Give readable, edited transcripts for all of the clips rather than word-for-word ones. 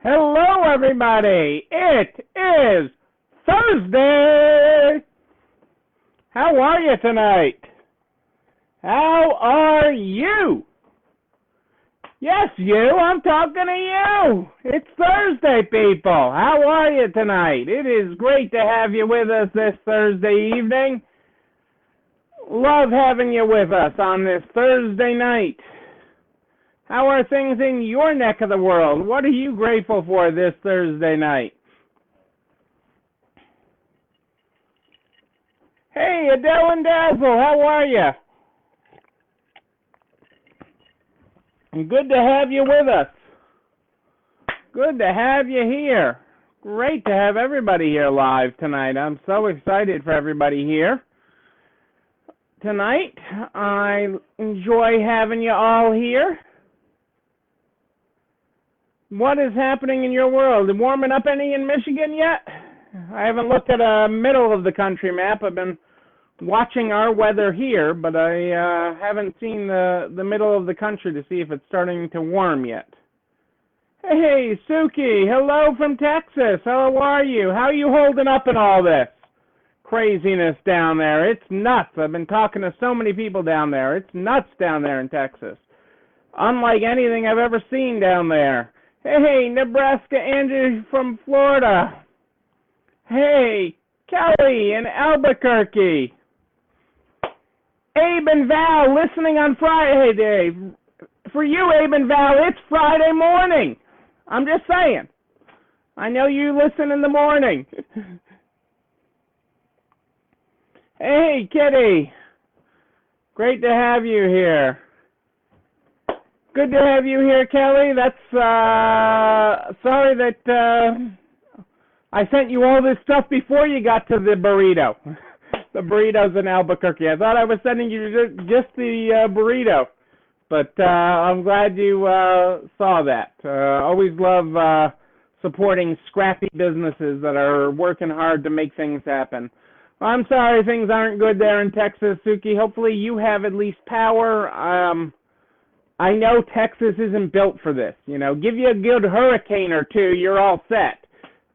Hello, everybody. It is Thursday. How are you tonight? How are you? Yes, you. I'm talking to you. It's Thursday, people. How are you tonight? It is great to have you with us this Thursday evening. Love having you with us on this Thursday night. How are things in your neck of the world? What are you grateful for this Thursday night? Hey, Adele and Dazzle, how are you? Good to have you with us. Good to have you here. Great to have everybody here live tonight. I'm so excited for everybody here tonight. I enjoy having you all here. What is happening in your world? Warming up any in Michigan yet? I haven't looked at a middle of the country map. I've been watching our weather here, but I haven't seen the middle of the country to see if it's starting to warm yet. Hey, Suki, hello from Texas. How are you? How are you holding up in all this craziness down there? It's nuts. I've been talking to so many people down there. It's nuts down there in Texas. Unlike anything I've ever seen down there. Hey, Nebraska Andrew from Florida. Hey, Kelly in Albuquerque. Abe and Val listening on Friday. Hey, Dave. For you, Abe and Val, it's Friday morning. I'm just saying. I know you listen in the morning. Hey, Kitty. Great to have you here. Good to have you here, Kelly. That's, sorry that, I sent you all this stuff before you got to the burrito. The burritos in Albuquerque. I thought I was sending you just the burrito. But, I'm glad you, saw that. Always love, supporting scrappy businesses that are working hard to make things happen. Well, I'm sorry things aren't good there in Texas, Suki. Hopefully you have at least power. I know Texas isn't built for this. You know, give you a good hurricane or two, you're all set.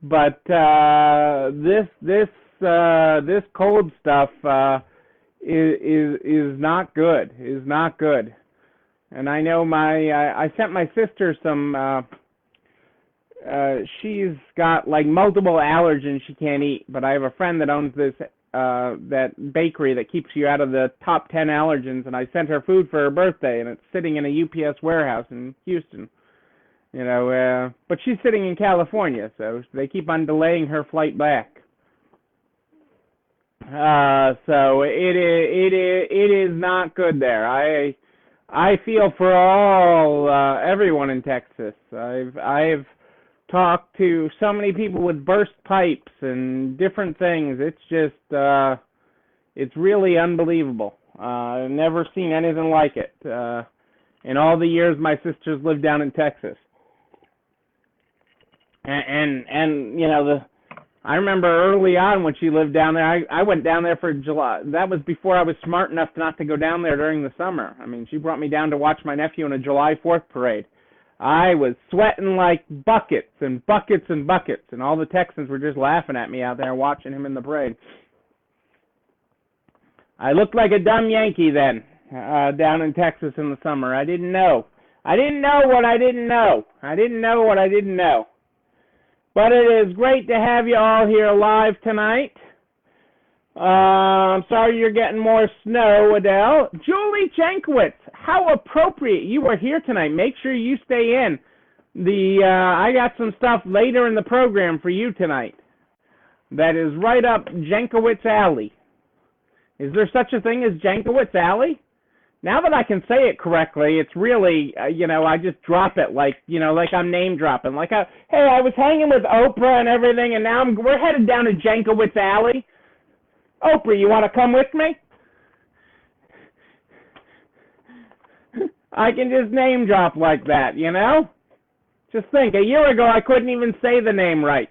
But this cold stuff is not good. Is not good. And I know I sent my sister some. She's got like multiple allergens she can't eat. But I have a friend that owns this. That bakery that keeps you out of the top 10 allergens, and I sent her food for her birthday, and it's sitting in a UPS warehouse in Houston. You know, but she's sitting in California, so they keep on delaying her flight back. So it is not good there. I feel for everyone in Texas. I've talked to so many people with burst pipes and different things. It's just, it's really unbelievable. I've never seen anything like it in all the years my sisters lived down in Texas. And you know, I remember early on when she lived down there, I went down there for July. That was before I was smart enough not to go down there during the summer. I mean, she brought me down to watch my nephew in a July 4th parade. I was sweating like buckets and buckets and buckets, and all the Texans were just laughing at me out there watching him in the parade. I looked like a dumb Yankee then, down in Texas in the summer. I didn't know. I didn't know what I didn't know. I didn't know what I didn't know. But it is great to have you all here live tonight. I'm sorry you're getting more snow, Adele. Julie Jankowitz, how appropriate you are here tonight. Make sure you stay in. I got some stuff later in the program for you tonight that is right up Jankowitz Alley. Is there such a thing as Jankowitz Alley? Now that I can say it correctly, it's really, you know, I just drop it like, you know, like I'm name dropping. Like, hey, I was hanging with Oprah and everything, and now we're headed down to Jankowitz Alley. Oprah, you want to come with me? I can just name drop like that, you know? Just think, a year ago I couldn't even say the name right.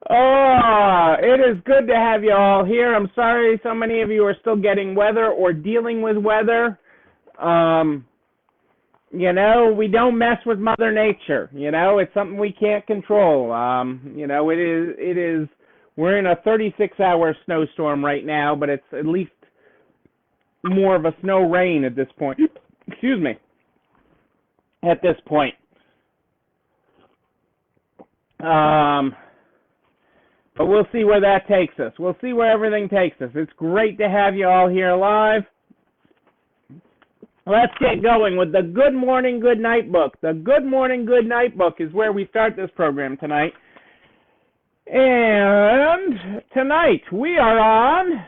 Oh, it is good to have you all here. I'm sorry so many of you are still getting weather or dealing with weather. You know, we don't mess with Mother Nature. You know, it's something we can't control. You know, it is, we're in a 36-hour snowstorm right now, but it's at least more of a snow rain at this point. Excuse me. At this point. But we'll see where that takes us. We'll see where everything takes us. It's great to have you all here live. Let's get going with the Good Morning, Good Night book. The Good Morning, Good Night book is where we start this program tonight. And tonight we are on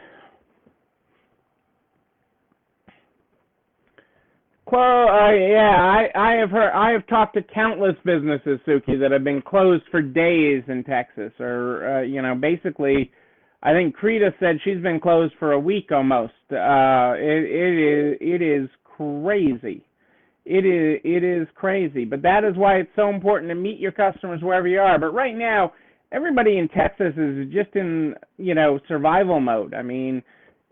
I have talked to countless businesses, Suki, that have been closed for days in Texas, or you know, basically, I think Krita said she's been closed for a week almost. It is crazy. It is crazy, but that is why it's so important to meet your customers wherever you are. But right now, everybody in Texas is just in, you know, survival mode. I mean,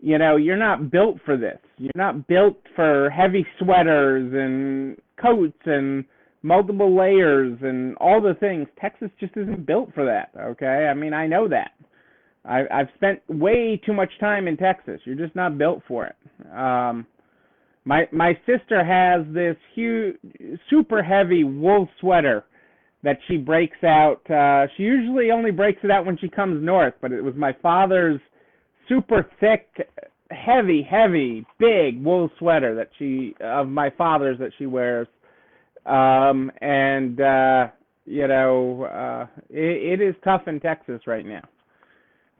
you know, you're not built for this. You're not built for heavy sweaters and coats and multiple layers and all the things. Texas just isn't built for that, okay? I mean, I know that. I've spent way too much time in Texas. You're just not built for it. My sister has this huge, super heavy wool sweater that she breaks out. She usually only breaks it out when she comes north, but it was my father's super thick, heavy, big wool sweater that of my father's that she wears. You know, it is tough in Texas right now.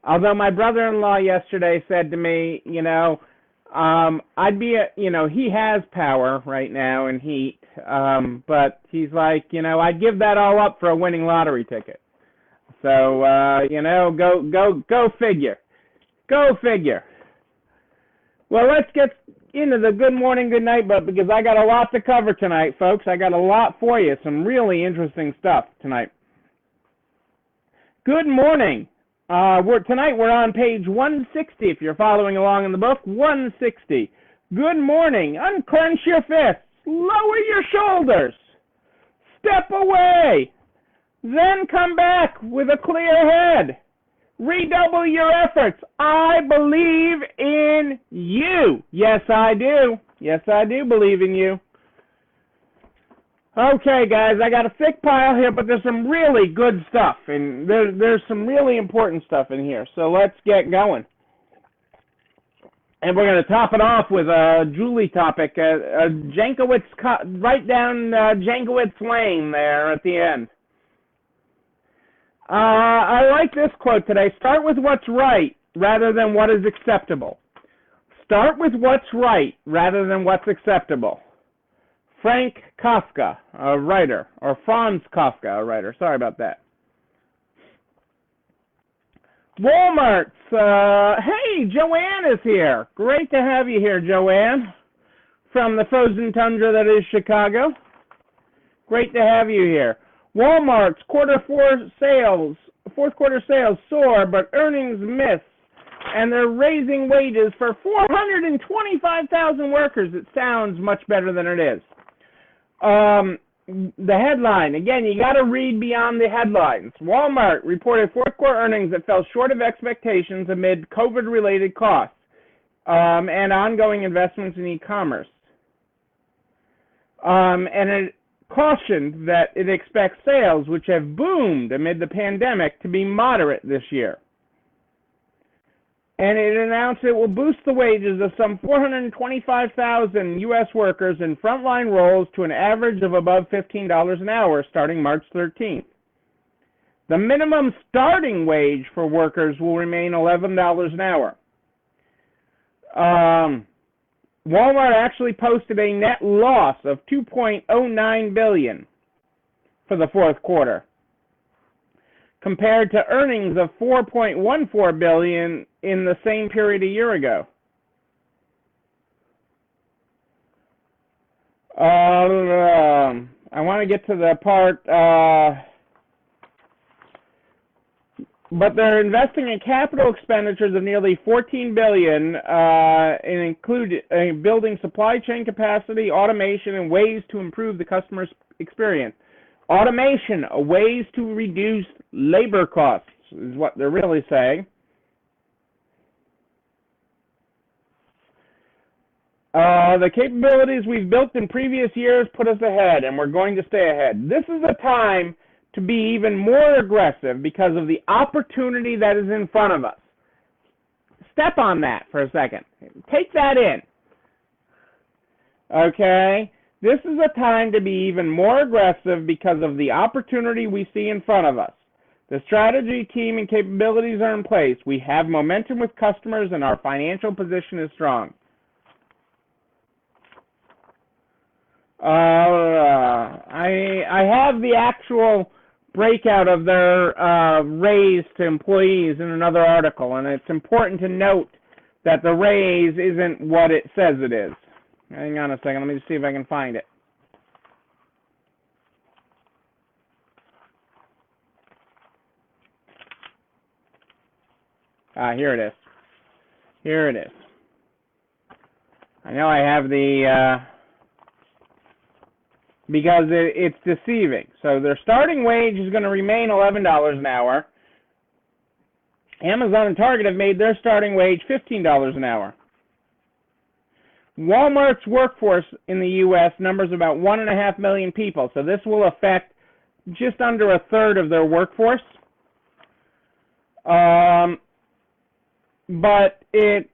Although my brother-in-law yesterday said to me, you know, you know, he has power right now and heat, but he's like, you know, I'd give that all up for a winning lottery ticket. So, you know, go figure. Go figure. Well, let's get into the Good Morning, Good Night book, because I got a lot to cover tonight, folks. I got a lot for you, some really interesting stuff tonight. Good morning. Tonight we're on page 160, if you're following along in the book, 160. Good morning. Unclench your fists. Lower your shoulders. Step away. Then come back with a clear head. Redouble your efforts. I believe in you. Yes, I do. Yes, I do believe in you. Okay, guys, I got a thick pile here, but there's some really good stuff, and there's some really important stuff in here. So let's get going. And we're going to top it off with a Julie topic, Jankowitz, right down Jankowitz Lane there at the end. I like this quote today. Start with what's right rather than what is acceptable. Start with what's right rather than what's acceptable. Frank Kafka, a writer, or Franz Kafka, a writer. Sorry about that. Walmart's, hey, Joanne is here. Great to have you here, Joanne, from the frozen tundra that is Chicago. Great to have you here. Walmart's fourth quarter sales soar, but earnings miss, and they're raising wages for 425,000 workers. It sounds much better than it is. The headline, again, you got to read beyond the headlines. Walmart reported fourth quarter earnings that fell short of expectations amid COVID-related costs and ongoing investments in e-commerce. And it cautioned that it expects sales, which have boomed amid the pandemic, to be moderate this year. And it announced it will boost the wages of some 425,000 U.S. workers in frontline roles to an average of above $15 an hour starting March 13th. The minimum starting wage for workers will remain $11 an hour. Walmart actually posted a net loss of $2.09 billion for the fourth quarter, compared to earnings of $4.14 billion in the same period a year ago. I want to get to the part but they're investing in capital expenditures of nearly $14 billion, and include building supply chain capacity, automation, and ways to improve the customer's experience. Automation, ways to reduce labor costs, is what they're really saying. The capabilities we've built in previous years put us ahead, and we're going to stay ahead. This is a time to be even more aggressive because of the opportunity that is in front of us. Step on that for a second. Take that in. Okay? This is a time to be even more aggressive because of the opportunity we see in front of us. The strategy, team, and capabilities are in place. We have momentum with customers, and our financial position is strong. I have the actual breakout of their raise to employees in another article, and it's important to note that the raise isn't what it says it is. Hang on a second, let me see if I can find it. Here it is. Here it is. I know I have the... because it's deceiving. So their starting wage is going to remain $11 an hour. Amazon and Target have made their starting wage $15 an hour. Walmart's workforce in the U.S. numbers about 1.5 million people, so this will affect just under a third of their workforce. But it's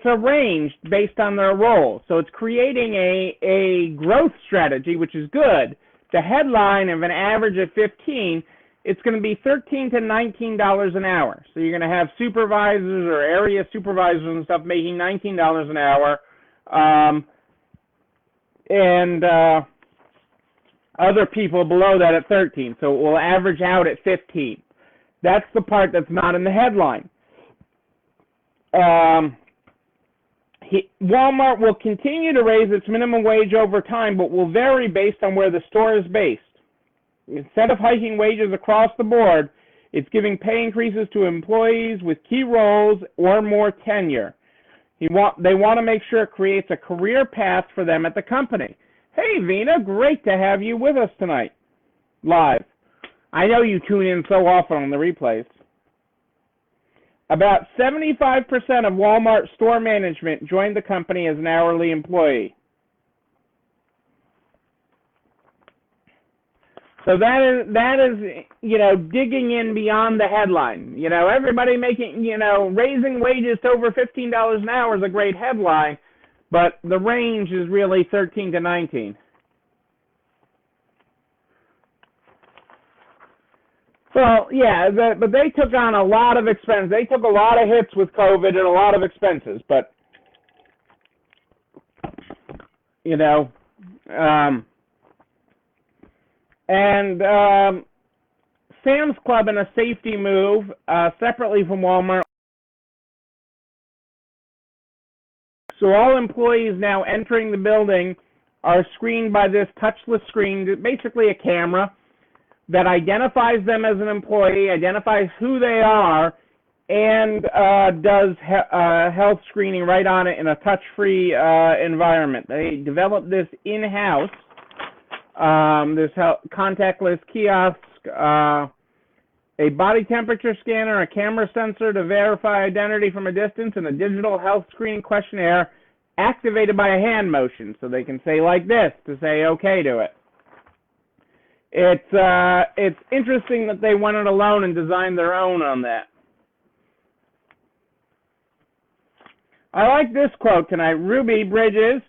arranged based on their role. So it's creating a growth strategy, which is good. The headline of an average of 15, it's going to be $13 to $19 an hour. So you're going to have supervisors or area supervisors and stuff making $19 an hour, and other people below that at 13. So it will average out at 15. That's the part that's not in the headline. Walmart will continue to raise its minimum wage over time, but will vary based on where the store is based. Instead of hiking wages across the board, it's giving pay increases to employees with key roles or more tenure. They want to make sure it creates a career path for them at the company. Hey, Vina, great to have you with us tonight, live. I know you tune in so often on the replays. About 75% of Walmart store management joined the company as an hourly employee. So that is, digging in beyond the headline. Everybody making, raising wages to over $15 an hour is a great headline, but the range is really 13 to 19. Well, yeah, but they took on a lot of expense. They took a lot of hits with COVID and a lot of expenses, but, Sam's Club, in a safety move, separately from Walmart. So all employees now entering the building are screened by this touchless screen, basically a camera that identifies them as an employee, identifies who they are, and does health screening right on it in a touch-free environment. They developed this in-house, this contactless kiosk, a body temperature scanner, a camera sensor to verify identity from a distance, and a digital health screening questionnaire activated by a hand motion. So they can say like this to say okay to it. It's interesting that they went it alone and designed their own on that. I like this quote tonight. Ruby Bridges,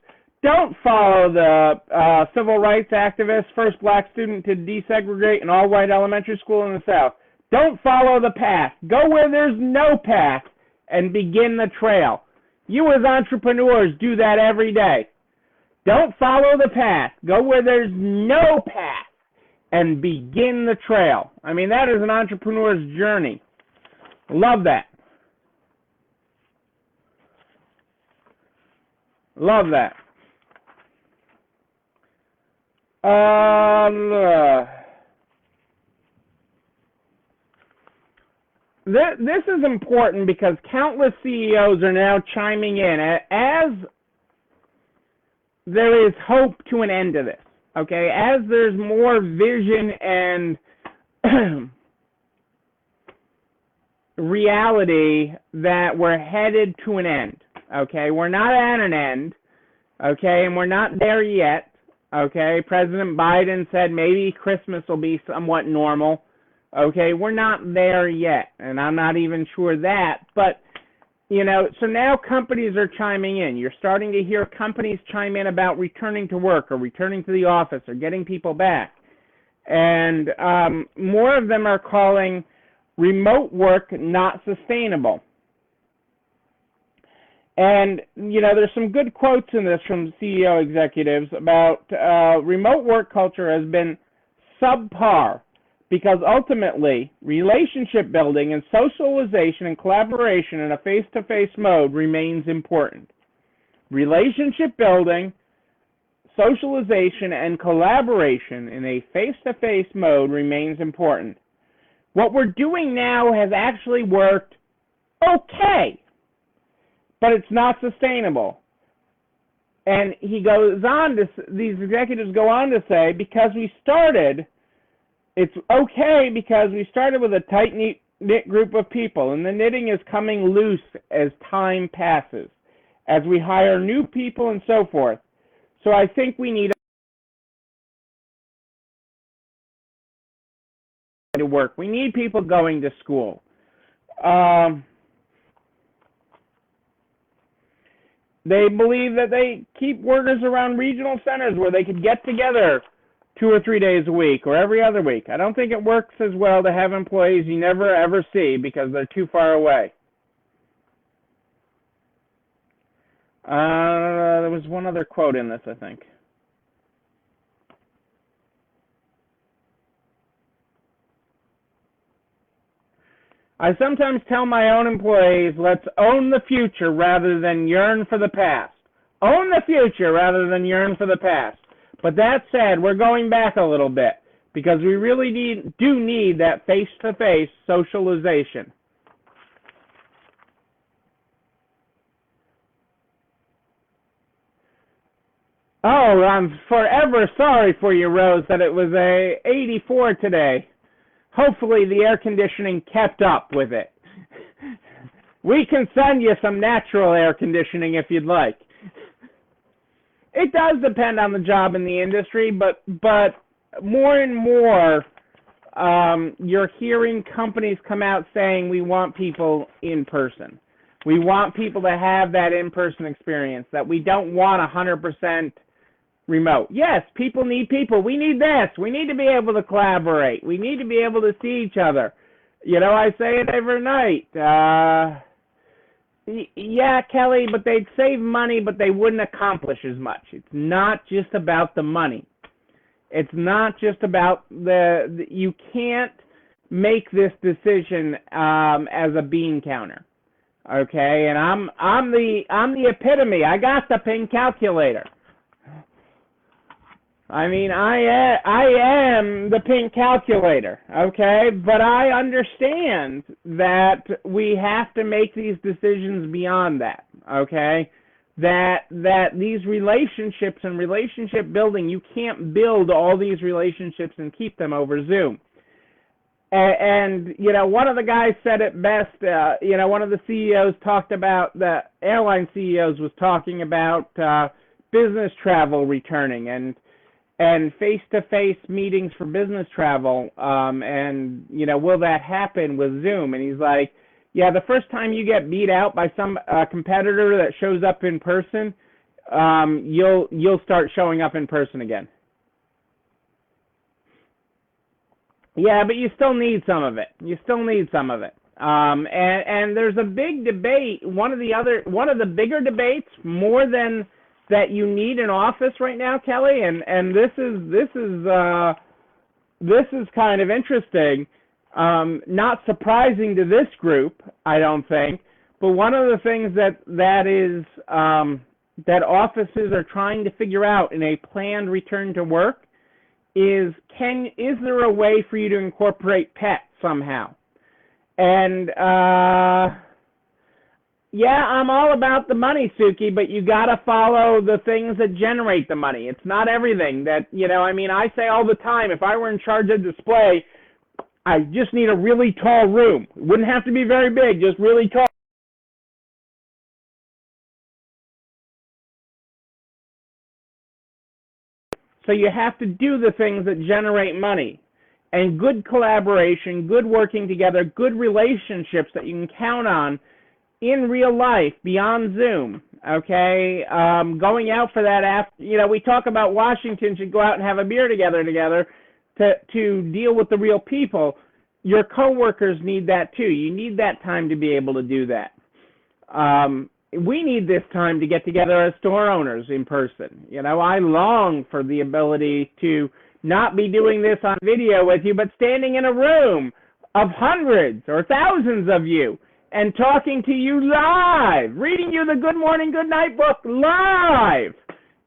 don't follow the civil rights activist, first black student to desegregate an all-white elementary school in the South. Don't follow the path. Go where there's no path and begin the trail. You as entrepreneurs do that every day. Don't follow the path. Go where there's no path and begin the trail. I mean, that is an entrepreneur's journey. Love that. Love that. Um, this is important because countless CEOs are now chiming in as there is hope to an end to this. Okay, as there's more vision and reality that we're headed to an end. Okay, we're not at an end. Okay, and we're not there yet. Okay, President Biden said maybe Christmas will be somewhat normal. Okay, we're not there yet, and I'm not even sure that, but so now companies are chiming in. You're starting to hear companies chime in about returning to work or returning to the office or getting people back. And more of them are calling remote work not sustainable. And, there's some good quotes in this from CEO executives about remote work culture has been subpar because ultimately relationship building and socialization and collaboration in a face-to-face mode remains important. Relationship building, socialization, and collaboration in a face-to-face mode remains important. What we're doing now has actually worked okay, but it's not sustainable. And he goes on to, these executives go on to say, it's okay because we started with a tight-knit group of people, and the knitting is coming loose as time passes, as we hire new people and so forth. So I think we need to work. We need people going to school. They believe that they keep workers around regional centers where they could get together 2 or 3 days a week or every other week. I don't think it works as well to have employees you never ever see because they're too far away. There was one other quote in this, I think. I sometimes tell my own employees, let's own the future rather than yearn for the past. Own the future rather than yearn for the past. But that said, we're going back a little bit because we really do need that face-to-face socialization. Oh, I'm forever sorry for you, Rose, that it was a 84 today. Hopefully the air conditioning kept up with it. We can send you some natural air conditioning if you'd like. It does depend on the job in the industry, but more and more you're hearing companies come out saying we want people in person. We want people to have that in-person experience, that we don't want 100% remote. Yes, people need people. We need this. We need to be able to collaborate. We need to be able to see each other. I say it every night. Yeah, Kelly, but they'd save money, but they wouldn't accomplish as much. It's not just about the money. It's not just about you can't make this decision as a bean counter. Okay, and I'm the epitome. I got the pin calculator. I mean, I am the pink calculator, okay? But I understand that we have to make these decisions beyond that, okay? That these relationships and relationship building, you can't build all these relationships and keep them over Zoom. And one of the guys said it best, one of the CEOs talked about, the airline CEOs was talking about business travel returning and face-to-face meetings for business travel, and will that happen with Zoom? And he's like, yeah, the first time you get beat out by some competitor that shows up in person, you'll start showing up in person again. Yeah, but you still need some of it. And there's a big debate. One of the bigger debates, more than that you need an office right now, Kelly, and this is kind of interesting. Not surprising to this group, I don't think. But one of the things that offices are trying to figure out in a planned return to work is there a way for you to incorporate pets somehow? And yeah, I'm all about the money, Suki, but you got to follow the things that generate the money. It's not everything that, I mean, I say all the time, if I were in charge of display, I just need a really tall room. It wouldn't have to be very big, just really tall. So you have to do the things that generate money. And good collaboration, good working together, good relationships that you can count on in real life beyond Zoom, okay? Going out for that after, we talk about Washington should go out and have a beer together to deal with the real people. Your coworkers need that too. You need that time to be able to do that. We need this time to get together as store owners in person. I long for the ability to not be doing this on video with you, but standing in a room of hundreds or thousands of you and talking to you live, reading you the Good Morning, Good Night book live,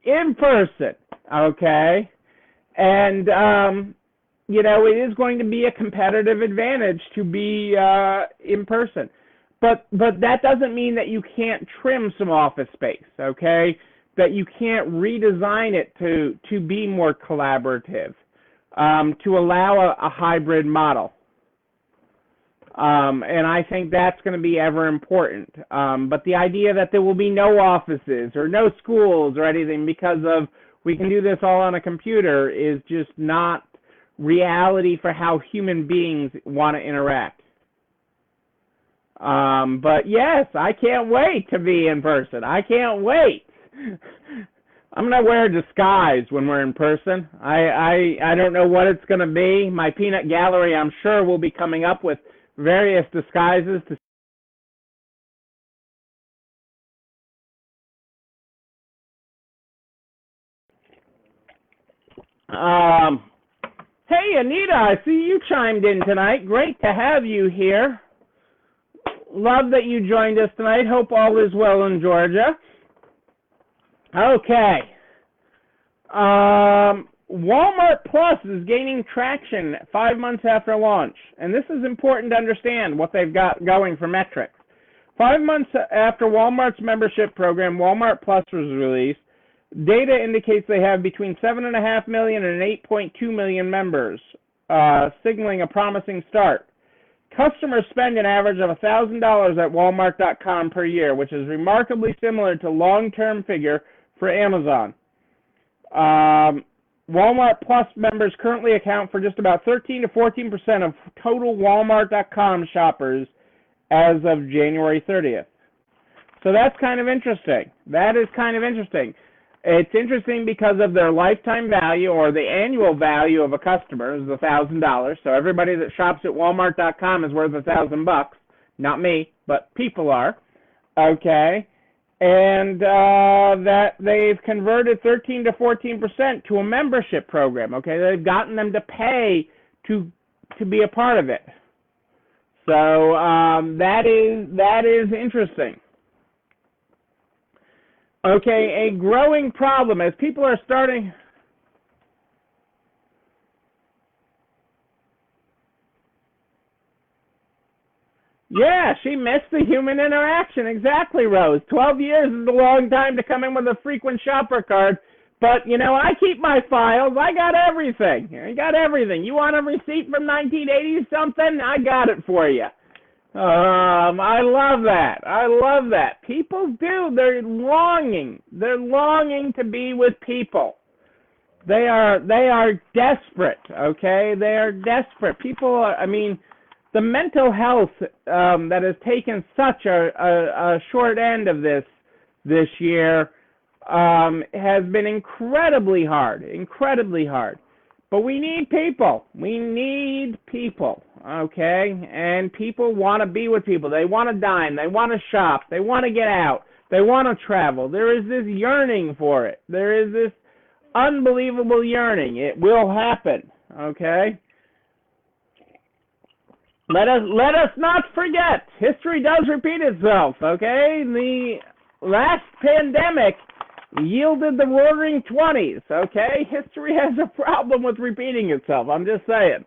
in person, okay? And, it is going to be a competitive advantage to be in person. But that doesn't mean that you can't trim some office space, okay? That you can't redesign it to be more collaborative, to allow a hybrid model. And I think that's going to be ever important. But the idea that there will be no offices or no schools or anything because of we can do this all on a computer is just not reality for how human beings want to interact. But yes, I can't wait to be in person. I can't wait. I'm going to wear a disguise when we're in person. I don't know what it's going to be. My peanut gallery, I'm sure, will be coming up with various disguises to hey Anita, I see you chimed in tonight. Great to have you here. Love that you joined us tonight. Hope all is well in Georgia. Okay. Walmart Plus is gaining traction 5 months after launch. And this is important to understand what they've got going for metrics. 5 months after Walmart's membership program, Walmart Plus was released, data indicates they have between 7.5 million and 8.2 million members, signaling a promising start. Customers spend an average of $1,000 at Walmart.com per year, which is remarkably similar to long-term figure for Amazon. Walmart Plus members currently account for just about 13 to 14% of total Walmart.com shoppers as of January 30th. So that's kind of interesting. That is kind of interesting. It's interesting because of their lifetime value or the annual value of a customer is $1,000. So everybody that shops at Walmart.com is worth $1,000. Not me, but people are. Okay. And that they've converted 13 to 14% to a membership program. Okay, they've gotten them to pay to be a part of it. So that is interesting. Okay, a growing problem as people are starting. Yeah, she missed the human interaction. Exactly, Rose. 12 years is a long time to come in with a frequent shopper card. But, I keep my files. I got everything. I got everything. You want a receipt from 1980 something? I got it for you. I love that. I love that. People do. They're longing. They're longing to be with people. They are desperate, okay? They are desperate. People are, the mental health that has taken such a short end of this year has been incredibly hard. But we need people. We need people, okay? And people want to be with people. They want to dine. They want to shop. They want to get out. They want to travel. There is this yearning for it. There is this unbelievable yearning. It will happen, okay? Let us not forget. History does repeat itself, okay? The last pandemic yielded the roaring 20s, okay? History has a problem with repeating itself, I'm just saying.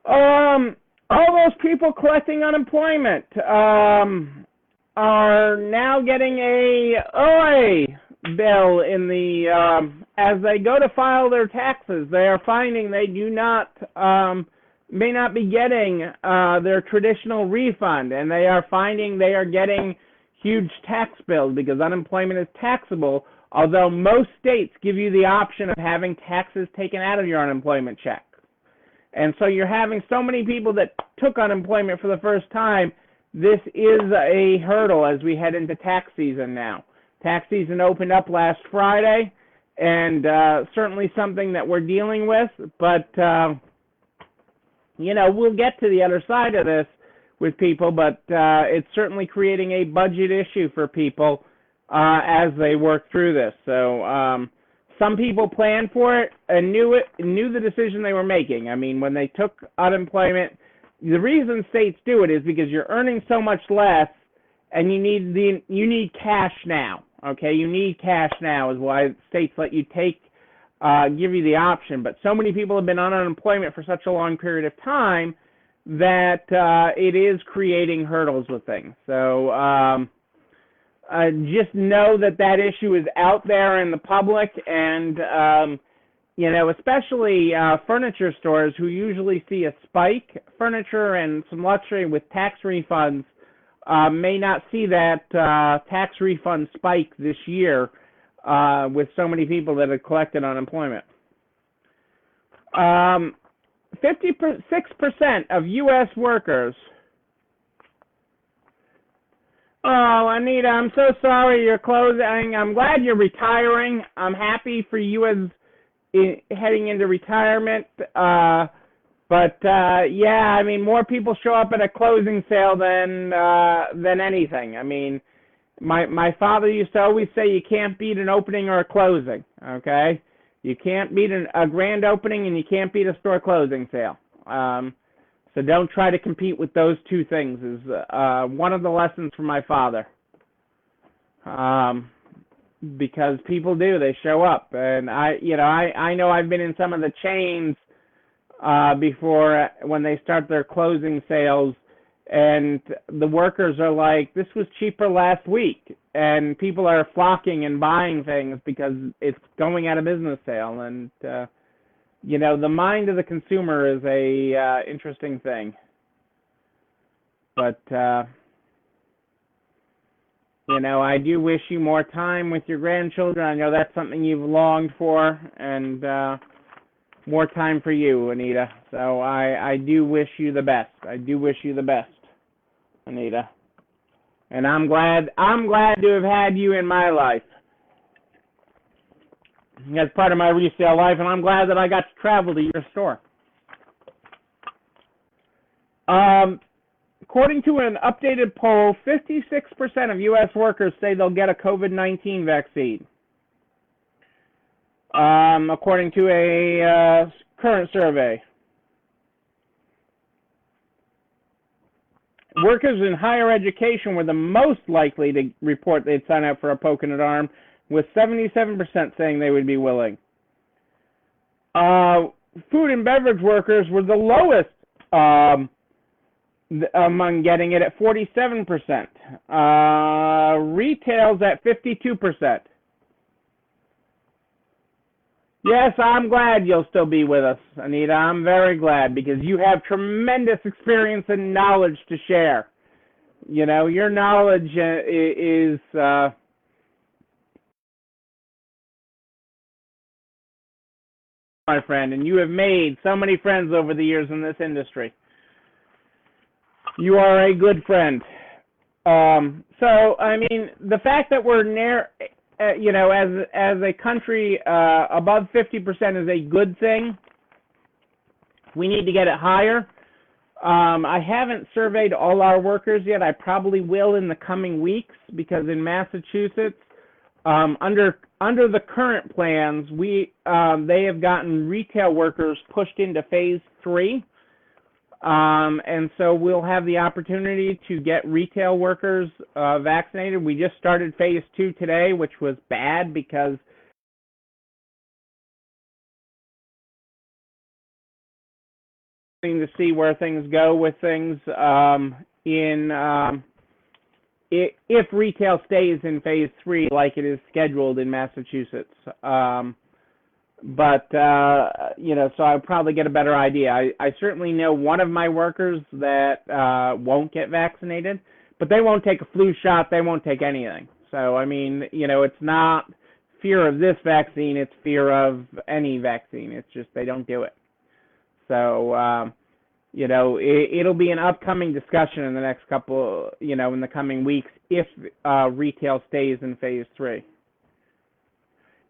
All those people collecting unemployment are now getting a OI bill in the as they go to file their taxes. They are finding they do not may not be getting their traditional refund, and they are finding they are getting huge tax bills because unemployment is taxable, although most states give you the option of having taxes taken out of your unemployment check. And so you're having so many people that took unemployment for the first time. This is a hurdle as we head into tax season now. Tax season opened up last Friday, and certainly something that we're dealing with. But, you know, we'll get to the other side of this with people, but it's certainly creating a budget issue for people as they work through this. So some people planned for it and knew the decision they were making. I mean, when they took unemployment, the reason states do it is because you're earning so much less, and you need cash now. Okay, you need cash now is why states let you give you the option. But so many people have been on unemployment for such a long period of time that it is creating hurdles with things. So just know that issue is out there in the public, and you know, especially furniture stores who usually see a spike, furniture and some luxury with tax refunds may not see that tax refund spike this year with so many people that have collected unemployment. 56% of U.S. workers. Oh, Anita, I'm so sorry you're closing. I'm glad you're retiring. I'm happy for you as heading into retirement. But yeah, I mean, more people show up at a closing sale than anything. I mean, my father used to always say you can't beat an opening or a closing. Okay, you can't beat a grand opening, and you can't beat a store closing sale. So don't try to compete with those two things. Is one of the lessons from my father. Because people do, they show up, and I know I've been in some of the chains before when they start their closing sales, and the workers are like, this was cheaper last week, and people are flocking and buying things because it's going out of business sale. And you know, the mind of the consumer is a interesting thing. But you know, I do wish you more time with your grandchildren. I know that's something you've longed for, and more time for you, Anita. So I do wish you the best. I do wish you the best, Anita. And I'm glad to have had you in my life. As part of my resale life, and I'm glad that I got to travel to your store. According to an updated poll, 56% of U.S. workers say they'll get a COVID-19 vaccine. According to a current survey. Workers in higher education were the most likely to report they'd sign up for a poke in the arm, with 77% saying they would be willing. Food and beverage workers were the lowest among getting it at 47%. Retail's at 52%. Yes, I'm glad you'll still be with us, Anita. I'm very glad, because you have tremendous experience and knowledge to share. You know, your knowledge is my friend, and you have made so many friends over the years in this industry. You are a good friend. So, I mean, the fact that we're near, you know, as a country, above 50% is a good thing. We need to get it higher. I haven't surveyed all our workers yet. I probably will in the coming weeks, because in Massachusetts, under the current plans, they have gotten retail workers pushed into phase 3. And so we'll have the opportunity to get retail workers vaccinated. We just started phase 2 today, which was bad because to see where things go with things if retail stays in phase 3 like it is scheduled in Massachusetts. But so I'll probably get a better idea. I certainly know one of my workers that won't get vaccinated, but they won't take a flu shot. They won't take anything. So, I mean, it's not fear of this vaccine. It's fear of any vaccine. It's just they don't do it. So, it'll be an upcoming discussion in the next couple, in the coming weeks if retail stays in phase 3.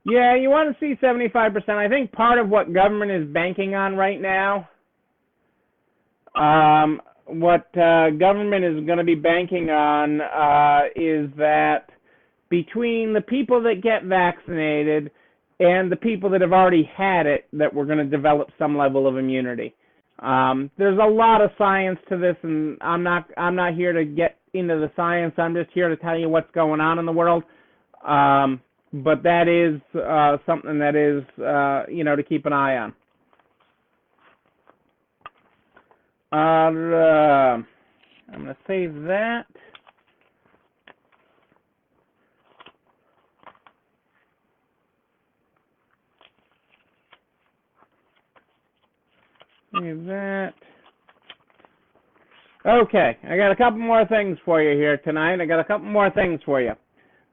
Yeah, you want to see 75%. I think part of what government is banking on right now, what government is going to be banking on is that between the people that get vaccinated and the people that have already had it, that we're going to develop some level of immunity. There's a lot of science to this, and I'm not here to get into the science. I'm just here to tell you what's going on in the world. But that is something that is, to keep an eye on. I'm going to save that. Save that. Okay, I got a couple more things for you here tonight.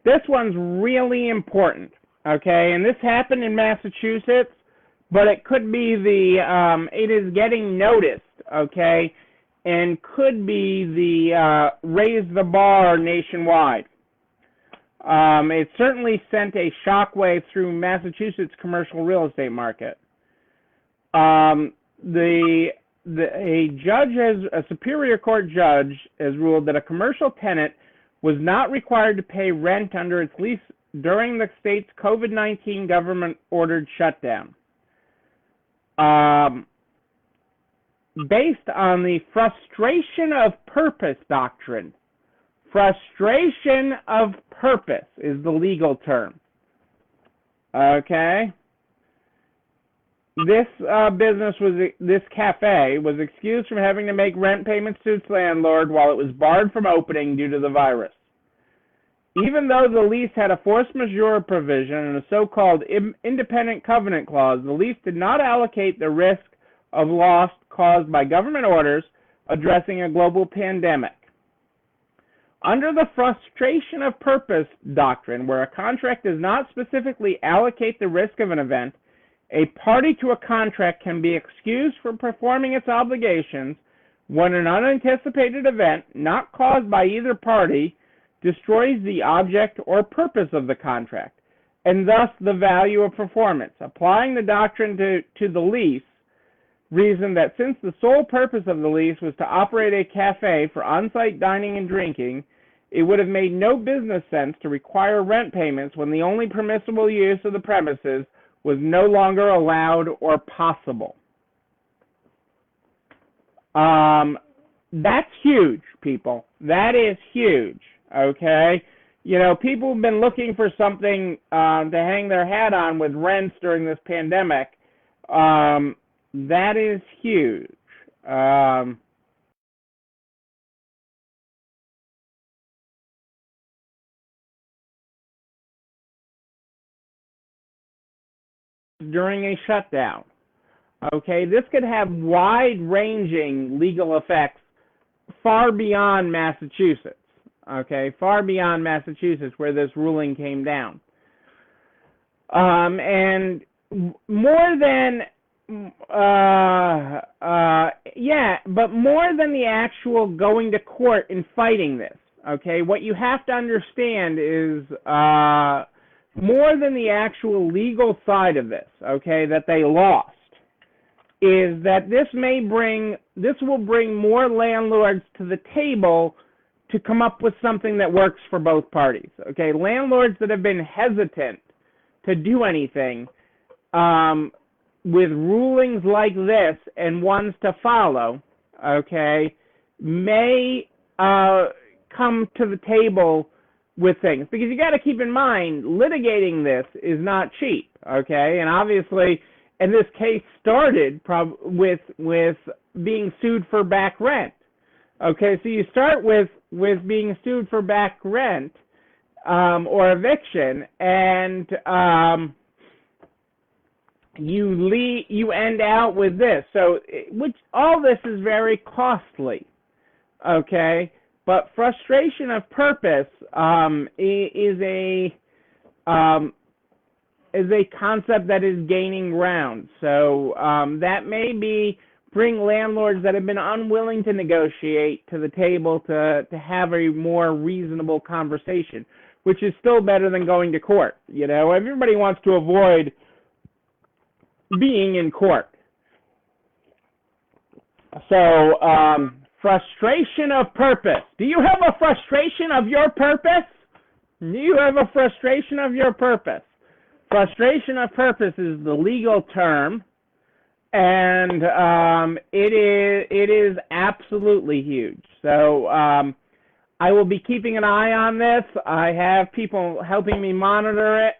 This one's really important, okay? And this happened in Massachusetts, but it could be it is getting noticed, okay? And could be the raise the bar nationwide. It certainly sent a shockwave through Massachusetts commercial real estate market. A Superior Court judge has ruled that a commercial tenant was not required to pay rent under its lease during the state's COVID-19 government-ordered shutdown. Based on the frustration of purpose doctrine. Frustration of purpose is the legal term. Okay? This this cafe was excused from having to make rent payments to its landlord while it was barred from opening due to the virus. Even though the lease had a force majeure provision and a so-called independent covenant clause, the lease did not allocate the risk of loss caused by government orders addressing a global pandemic. Under the frustration of purpose doctrine, where a contract does not specifically allocate the risk of an event, a party to a contract can be excused from performing its obligations when an unanticipated event, not caused by either party, destroys the object or purpose of the contract, and thus the value of performance. Applying the doctrine to the lease, reasoned that since the sole purpose of the lease was to operate a cafe for on-site dining and drinking, it would have made no business sense to require rent payments when the only permissible use of the premises was no longer allowed or possible. That's huge, people. That is huge, okay? People have been looking for something to hang their hat on with rents during this pandemic. That is huge. During a shutdown. Okay, this could have wide-ranging legal effects far beyond Massachusetts. Okay, far beyond Massachusetts where this ruling came down. And more than but more than the actual going to court and fighting this. Okay, what you have to understand is more than the actual legal side of this, okay, that they lost, is that this will bring more landlords to the table to come up with something that works for both parties. Okay, landlords that have been hesitant to do anything with rulings like this and ones to follow, okay, may come to the table with things, because you got to keep in mind litigating this is not cheap, okay? And obviously, and this case started with being sued for back rent. Okay, so you start with being sued for back rent or eviction, and you end out with this. So, which all this is very costly. Okay, but frustration of purpose is a concept that is gaining ground. So that may bring landlords that have been unwilling to negotiate to the table to have a more reasonable conversation, which is still better than going to court. You know, everybody wants to avoid being in court. So frustration of purpose. Do you have a frustration of your purpose? Do you have a frustration of your purpose? Frustration of purpose is the legal term, and it is absolutely huge. So I will be keeping an eye on this. I have people helping me monitor it,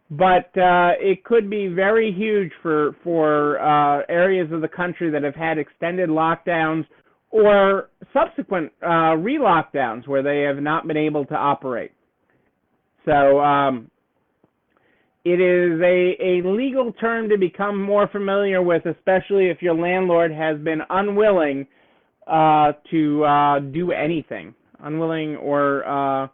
but it could be very huge for areas of the country that have had extended lockdowns or subsequent re-lockdowns where they have not been able to operate. So it is a legal term to become more familiar with, especially if your landlord has been unwilling to do anything, unwilling or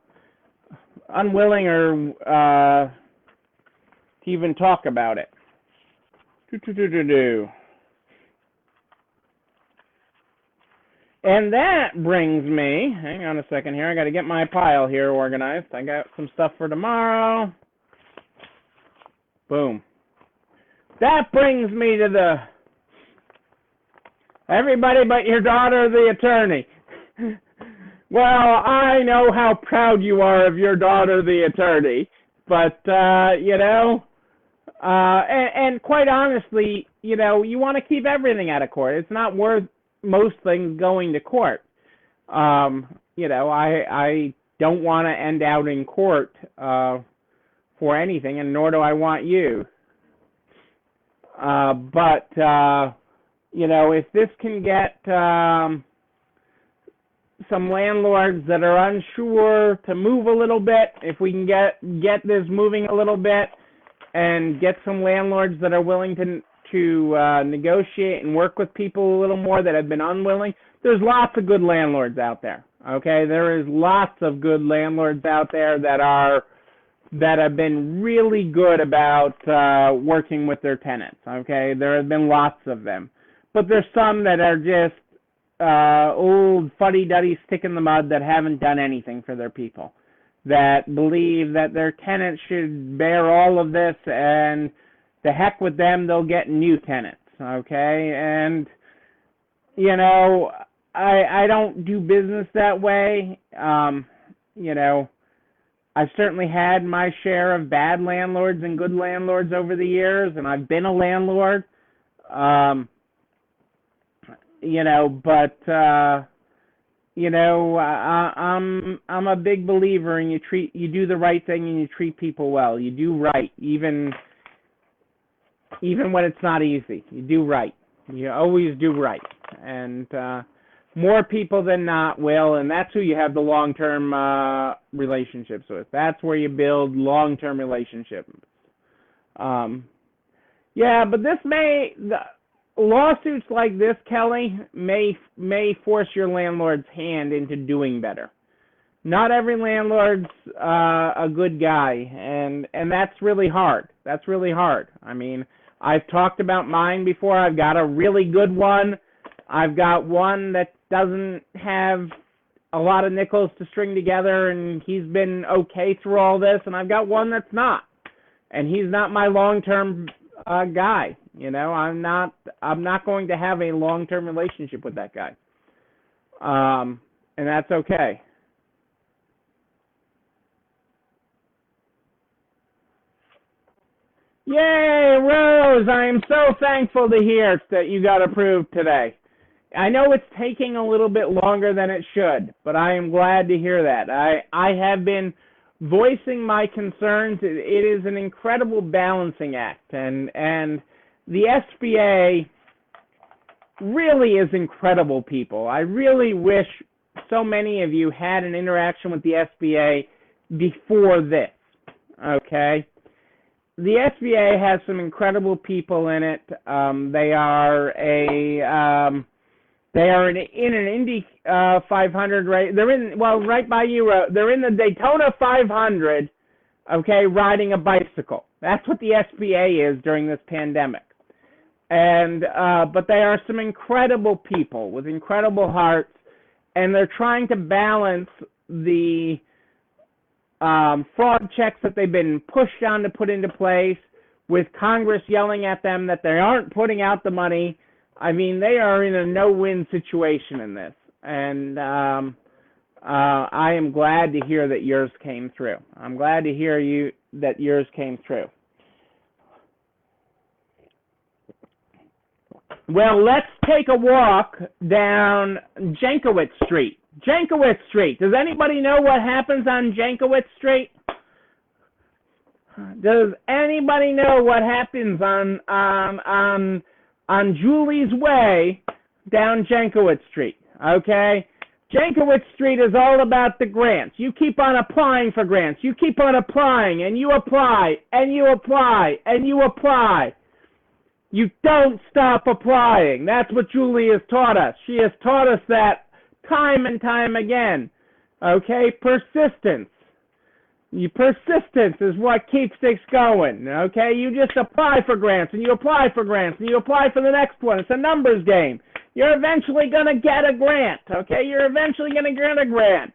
to even talk about it. And that brings me, hang on a second here, I got to get my pile here organized. I got some stuff for tomorrow. Boom. That brings me to the everybody but your daughter, the attorney. Well, I know how proud you are of your daughter, the attorney, but, you know, and quite honestly, you know, you want to keep everything out of court. It's not worth most things going to court. You know, I don't want to end out in court for anything, and nor do I want you. But you know, if this can get some landlords that are unsure to move a little bit, if we can get this moving a little bit, and get some landlords that are willing to negotiate and work with people a little more that have been unwilling, there's lots of good landlords out there. Okay, there is lots of good landlords out there that have been really good about working with their tenants. Okay, there have been lots of them, but there's some that are just old fuddy-duddy stick in the mud that haven't done anything for their people, that believe that their tenants should bear all of this, and the heck with them, they'll get new tenants. Okay, and you know, I don't do business that way. You know, I've certainly had my share of bad landlords and good landlords over the years, and I've been a landlord. You know, but you know, I'm a big believer in you do the right thing and you treat people well. You do right, even when it's not easy. You do right. You always do right, and more people than not will, and that's who you have the long-term relationships with. That's where you build long-term relationships. Yeah, but lawsuits like this, Kelly, may force your landlord's hand into doing better. Not every landlord's a good guy, and that's really hard. That's really hard. I mean, I've talked about mine before. I've got a really good one. I've got one that doesn't have a lot of nickels to string together, and he's been okay through all this, and I've got one that's not. And he's not my long-term guy. You know, I'm not going to have a long-term relationship with that guy. And that's okay. Yay, Rose! I am so thankful to hear that you got approved today. I know it's taking a little bit longer than it should, but I am glad to hear that. I have been voicing my concerns. It is an incredible balancing act, and the SBA really is incredible, people. I really wish so many of you had an interaction with the SBA before this, okay? The SBA has some incredible people in it. They are in an Indy 500 race. They're in, well, right by you. They're in the Daytona 500, okay, riding a bicycle. That's what the SBA is during this pandemic. And but they are some incredible people with incredible hearts, and they're trying to balance the fraud checks that they've been pushed on to put into place with Congress yelling at them that they aren't putting out the money. I mean, they are in a no-win situation in this, and I am glad to hear that yours came through. I'm glad to hear that yours came through. Well, let's take a walk down Jankowitz Street. Jankowitz Street. Does anybody know what happens on Jankowitz Street? Does anybody know what happens on Julie's Way down Jankowitz Street? Okay? Jankowitz Street is all about the grants. You keep on applying for grants. You keep on applying, and you apply, and you apply, and you apply. You don't stop applying. That's what Julie has taught us. She has taught us that time and time again. Okay? Persistence. Persistence is what keeps things going. Okay? You just apply for grants, and you apply for grants, and you apply for the next one. It's a numbers game. You're eventually going to get a grant. Okay? You're eventually going to get a grant.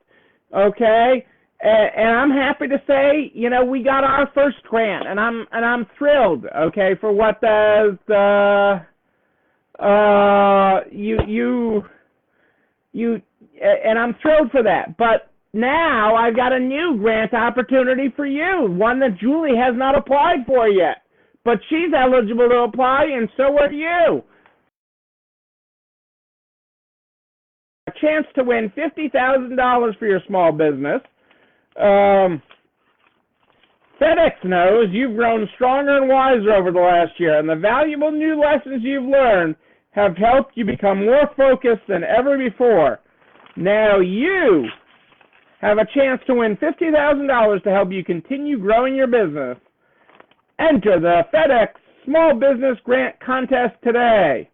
Okay? And I'm happy to say, you know, we got our first grant, and I'm thrilled, okay, for what and I'm thrilled for that. But now I've got a new grant opportunity for you, one that Julie has not applied for yet, but she's eligible to apply, and so are you. A chance to win $50,000 for your small business. FedEx knows you've grown stronger and wiser over the last year, and the valuable new lessons you've learned have helped you become more focused than ever before. Now you have a chance to win $50,000 to help you continue growing your business. Enter the FedEx Small Business Grant Contest today.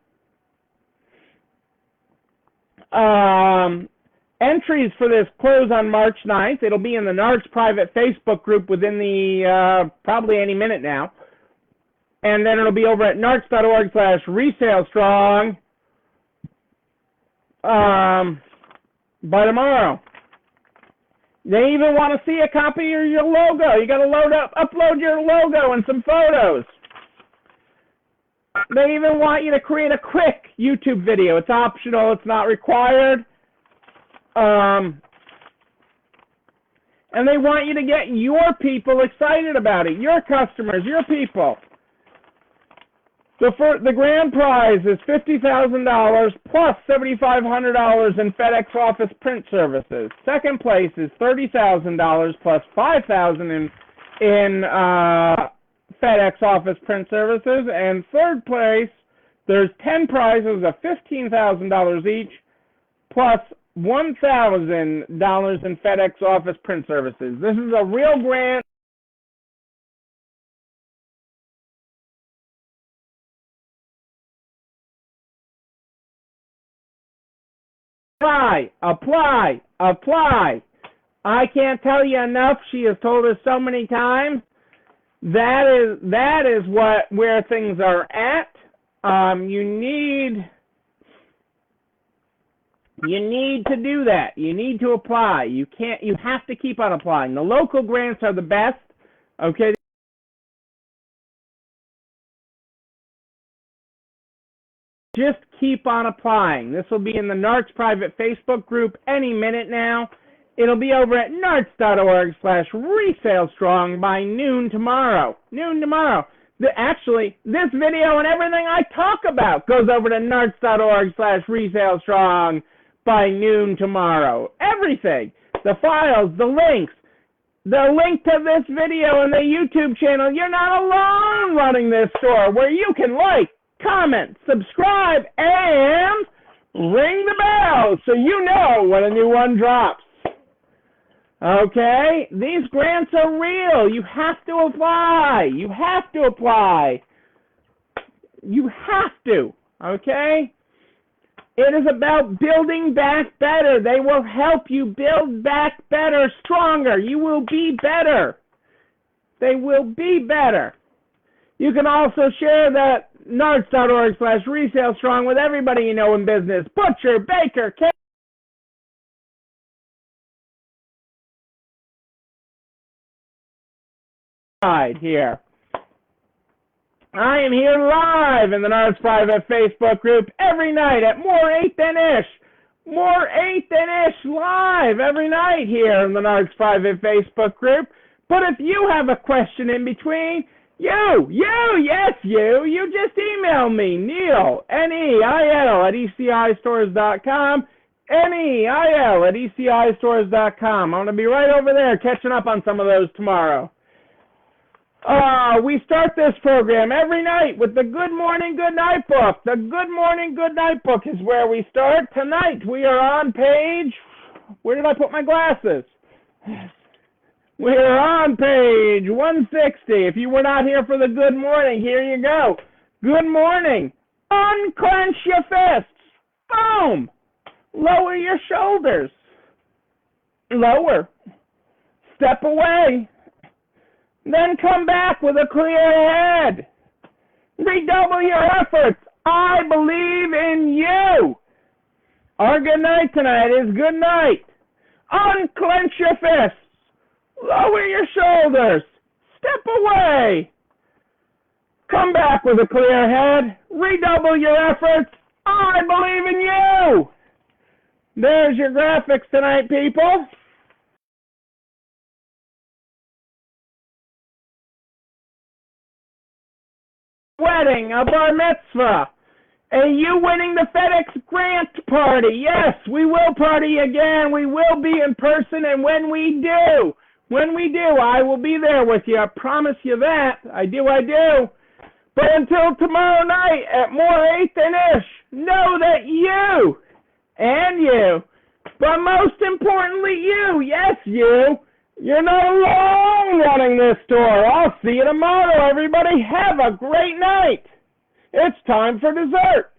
Entries for this close on March 9th. It'll be in the NARC's private Facebook group within the probably any minute now. And then it'll be over at narcs.org/resalestrong by tomorrow. They even want to see a copy of your logo. You got to upload your logo and some photos. They even want you to create a quick YouTube video. It's optional. It's not required. And they want you to get your people excited about it, your customers, your people. The grand prize is $50,000 plus $7,500 in FedEx Office print services. Second place is $30,000 plus $5,000 in FedEx Office print services. And third place, there's 10 prizes of $15,000 each plus $1,000 in FedEx Office print services. This is a real grant. Apply. I can't tell you enough. She has told us so many times. That is where things are at. You need to do that. You need to apply. You have to keep on applying. The local grants are the best. Okay. Just keep on applying. This will be in the NARC's private Facebook group any minute now. It'll be over at narcs.org/resalestrong by noon tomorrow. Actually, this video and everything I talk about goes over to narts.org/resalestrong by noon tomorrow. Everything. The files, the links, the link to this video and the YouTube channel. You're not alone running this store, where you can like, comment, subscribe, and ring the bell so you know when a new one drops. Okay? These grants are real. You have to apply. You have to apply. You have to. Okay? It is about building back better. They will help you build back better, stronger. You will be better. They will be better. You can also share that narts.org/resalestrong with everybody you know in business. Butcher, baker, here. I am here live in the Narts private Facebook group every night at more 8 than ish. More 8 than ish live every night here in the Narts private Facebook group. But if you have a question in between, you just email me, Neil, Neil at ECIstores.com, Neil at ECIstores.com. I'm going to be right over there catching up on some of those tomorrow. We start this program every night with the Good Morning, Good Night book. The Good Morning, Good Night book is where we start. Tonight we are on page... Where did I put my glasses? We are on page 160. If you were not here for the Good Morning, here you go. Good morning. Unclench your fists. Boom. Lower your shoulders. Lower. Step away. Then come back with a clear head. Redouble your efforts. I believe in you. Our good night tonight is good night. Unclench your fists. Lower your shoulders. Step away. Come back with a clear head. Redouble your efforts. I believe in you. There's your graphics tonight, people. Wedding, a bar mitzvah, you winning the FedEx grant party. Yes, we will party again. We will be in person, and when we do, I will be there with you. I promise you that. I do. But until tomorrow night at more 8 than ish, know that you, but most importantly you, yes you, you're not alone running this store. I'll see you tomorrow, everybody. Have a great night. It's time for dessert.